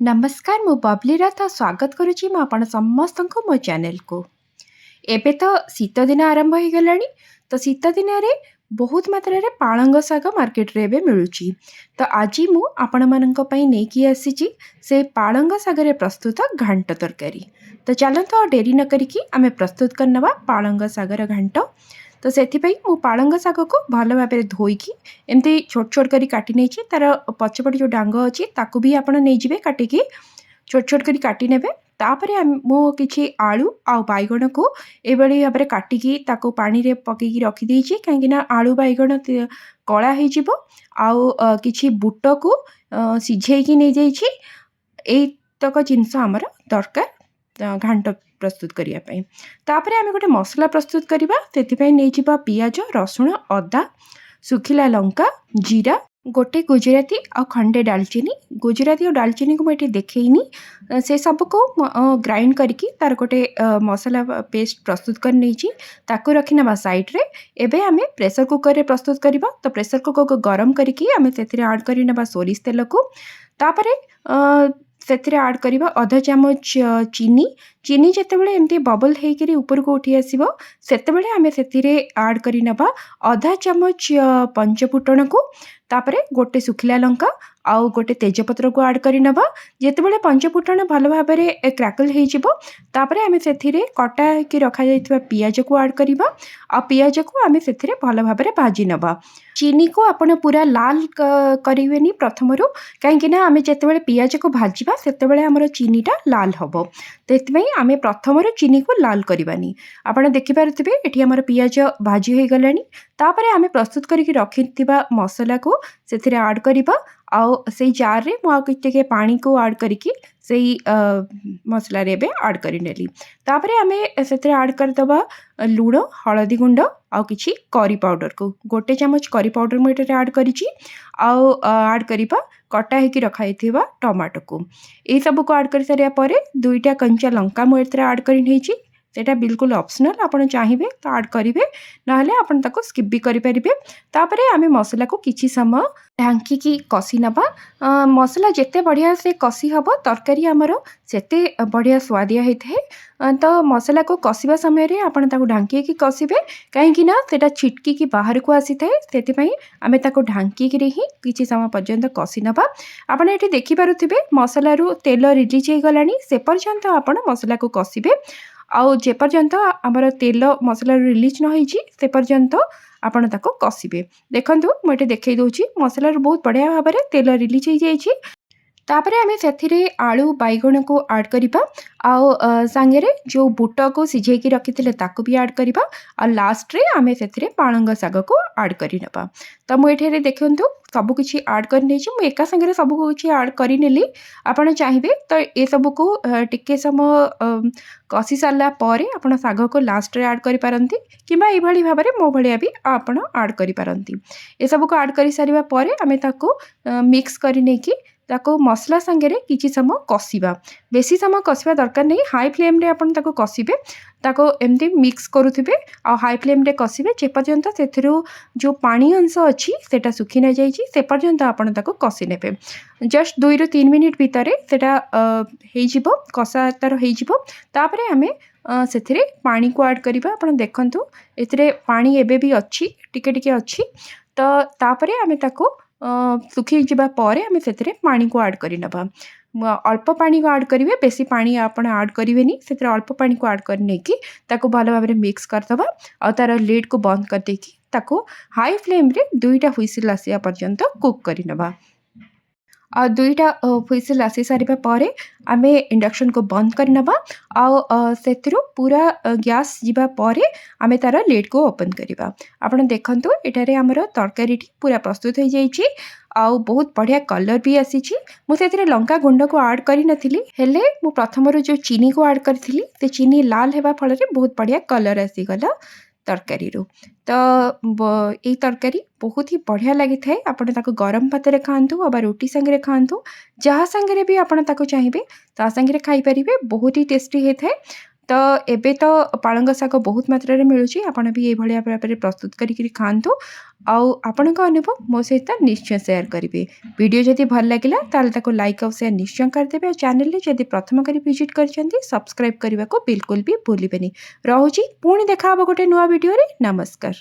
नमस्कार मु बबली रथ स्वागत करुच्ची मु आपण समस्त मो चैनल को। एबे तो शीत दिन आरंभ हो गलानी तो शीत दिन रे बहुत मात्रा रे पालंग शाग मार्केट रे एबे मिलुची। तो आज मु आपण मानक पई नेकी आसीची से पालंग शाग रे प्रस्तुत घांट तरकारी। तो चलंतो डेरी न करिकी आमे प्रस्तुत करनवा पालंग शाग रे घांट। तो सेथिपई मु पालंग शाग को भल भाबरे धोईकी एमती छोट छोट करी काटी नेची तार पछपटे जो डांग अछि ताकू भी आपण नै जिवे काटिकी छोट छोट करी काटी नेबे। तापरे मु किछि आलू आ बाइगण को एभली भाबरे काटिकी ताको पानी रे पकेकी रखी देइछि काहेकि ना आलू बाइगण कला हे जिवो। आ किछि बुट को सिझेइकी नै जाइछि। एई तक जिंस हमर दरकार घांट प्रस्तुत करिया पई। तापरे आमे गोटे मसला प्रस्तुत करिबा सेति पई नै जिबा पियाज रसुण अदा सुखिला लंका जीरा गोटे गुजराती आ खंडे डालचीनी। गुजराती और डालचीनी को मुझे देखनी से सब को ग्राइंड करके तार गोटे मसला पेस्ट प्रस्तुत कर नहीं ताकू रखी ना साइड रे। एबे आमे प्रेशर कुकर रे प्रस्तुत करिबा। तो प्रेशर कुकर को गरम करके आमे सेथिरे ऐड करि नबा सोरिष तेल को। तापरे सेथिरे ऐड करिबा आधा चामच चीनी। चीनी जेतेबेले एमती बबल हेकरी ऊपर को उठी आसीबो सेतेबेले आमे सेथिरे ऐड करि नबा आधा चामच पंचफुटण को। तापरे गोटे सुखिला लंका आउ गोटे तेजपत्र को ऐड करि नबा। जेतेबेले पंचफुटण भल भाबरे क्रैकल हे जिवो तापरे आमे सेथिरे कटा कि रखा जायतिबा पियाज को ऐड करिबा। आ पियाज को आमे सेथिरे भल भाबरे भाजी नबा। चीनी को आपण पूरा लाल करिवेनी प्रथमरु काहेकि ना आमे जेतेबेले पियाज को भाजीबा सेतेबेले हमर चीनीटा लाल हबो। तेतबई आमे प्रथमरु चीनी को लाल करिबानी। आपण देखि पारुथिबे एठी हमर पियाज भाजी होई गलानी। तापरे आमे प्रस्तुत करिकि रखिथिबा मसला को सेथिरे ऐड करिबा। आउ सेई जार रे मु के पानी को ऐड करिकि सेई मसला रे बे ऐड करि नेली। तापरे आमे सेथिरे ऐड कर दबा लूण हळदी गुंड आउ किछि करी पाउडर को गोटे चमच करी पाउडर मु एटारे ऐड करिछि। आउ ऐड करिबा कटा हेकि रखाइथिबा टमाटो को। ए सब को ऐड कर सारिया परे दुईटा कंचा लंका मु एटारे ऐड करि नेछि। सेटा बिल्कुल ऑप्शनल आपण चाहिबे तो ऐड करिवे नहले आपण ताको स्किप भी करि परिबे। तापरे आमे मसला को किछि समय ढांकी की कसी नबा। मसला जेते बढ़िया से कसी हबो तरकारी हमर सेते बढ़िया स्वादिया हेथे। तो मसला को कसिबा समय रे आपण ताको ढांकी की कसिबे काहेकि ना सेटा छिटकी की बाहर को आसी थाए। सेति पई आमे ताको ढांकी की रे ही किछि समय पर्यंत कसी नबा। आपण एठी देखि पारुथिबे मसला रु तेल रिलीज हे गलानी से पर्यंत आपण मसला को कसिबे। आउ जे पर्यंत हमर तेल मसला रिलीज न होईची से पर्यंत आपण ताको कसिबे। देखंतु मु एटे देखै दोछि मसला रो बहुत बढ़िया भाबरे तेल रिलीज हे जाईची। तापरे आमे सेथिरे आलू बाइगण को ऐड करिबा। आउ सांगेरे जो बुट को सिझेकी रखिथिले ताको भी ऐड करिबा। आ लास्ट रे आमे सेथिरे पालंग शाग को ऐड करि नबा। तो मु एठेरे देखंतु सब किछि ऐड कर नेछि। मु एका संगे सब किछि ऐड करि नेली। आपण चाहिबे तो ए सब को टिके समय कसी सारला परे आपण शाग को लास्ट रे ऐड करि पारंती किबा ए भली भाबरे मो भलिया भी आपण ऐड करि पारंती। ए सब को ऐड करि सारिबा परे आमे ताको मिक्स करि नेकी ताको मसला संगे रे किछि समय कसिबा। बेसी समय कसिबा दरकार नहीं। हाई फ्लेम रे आपण ताको कसिबे ताको एमती मिक्स करूथिबे आ हाई फ्लेम रे कसिबे जे पर्यंत सेथिरु जो पानी अंश अछि सेटा सुखी न जाईची से पर्यंत आपण ताको कसी नेबे। जस्ट 2 ରୁ 3 मिनिट भितरे सेटा हेई जिवो कसा तार हेई जिवो। तापरे आमे सेथिरे पानी को ऐड करिबा। आपण देखंतु एथिरे पानी एबे भी अछि टिके टिके अछि। तो तापरे आमे ताको सुखी जिबा परे आमे सेथिरे पानी को ऐड करि नबा। अल्प पानी को ऐड करिवे बेसी पानी आपण ऐड करिवेनी। सेथिरे अल्प पानी को ऐड करने की ताको भलो भाबरे मिक्स कर दबा। आ तार लिड को बंद कर देकी ताको हाई फ्लेम रे दुईटा हुइसिल आसिया पर्यंत कुक करि नबा। आ दुईटा हुइसिल आसी सारिबा परे आमे इंडक्शन को बंद कर नबा। आ सेथिरु पूरा गैस जिबा परे आमे तार लिड को ओपन करिबा। आपण देखंतु एटारे हमर तरकारी पूरा प्रस्तुत हो जाईची। आउ बहुत बढ़िया कलर भी आसीची। मु सेथिरे लंका गुंड को ऐड करि नथिली हेले मु प्रथमरु जो चीनी को ऐड करथिली ते चीनी लाल हेबा फल रे बहुत बढ़िया कलर आसी गला तरकारी रो। तो ए तरकारी बहुत ही बढ़िया लगी थाए। आपण ताको गरम भात रे खांतु अबा रोटी संगे रे खांतु जहा संगे रे भी आपण ताको चाहिबे ता संगे रे खाई परिबे बहुत ही टेस्टी हे थाए। ତ ଏବେ ତ ପାଳଙ୍ଗ ଶାଗ ବହୁତ ମାତ୍ରାରେ ମିଳୁଛି। ଆପଣ ବି ଏଇଭଳିଆ ଭାବରେ ପ୍ରସ୍ତୁତ କରିକିରି ଖାଆନ୍ତୁ। ଆଉ ଆପଣଙ୍କ ଅନୁଭବ ମୋ ସହିତ ନିଶ୍ଚୟ ସେୟାର କରିବେ। ଭିଡ଼ିଓ ଯଦି ଭଲ ଲାଗିଲା ତାହେଲେ ତାକୁ ଲାଇକ୍ ଆଉ ସେୟାର ନିଶ୍ଚୟ କରିଦେବେ। ଆଉ ଚ୍ୟାନେଲରେ ଯଦି ପ୍ରଥମ କରି ଭିଜିଟ୍ କରିଛନ୍ତି ସବସ୍କ୍ରାଇବ୍ କରିବାକୁ ବିଲକୁଲ ବି ଭୁଲିବେନି। ରହୁଛି, ପୁଣି ଦେଖା ହେବ ଗୋଟେ ନୂଆ ଭିଡ଼ିଓରେ। ନମସ୍କାର।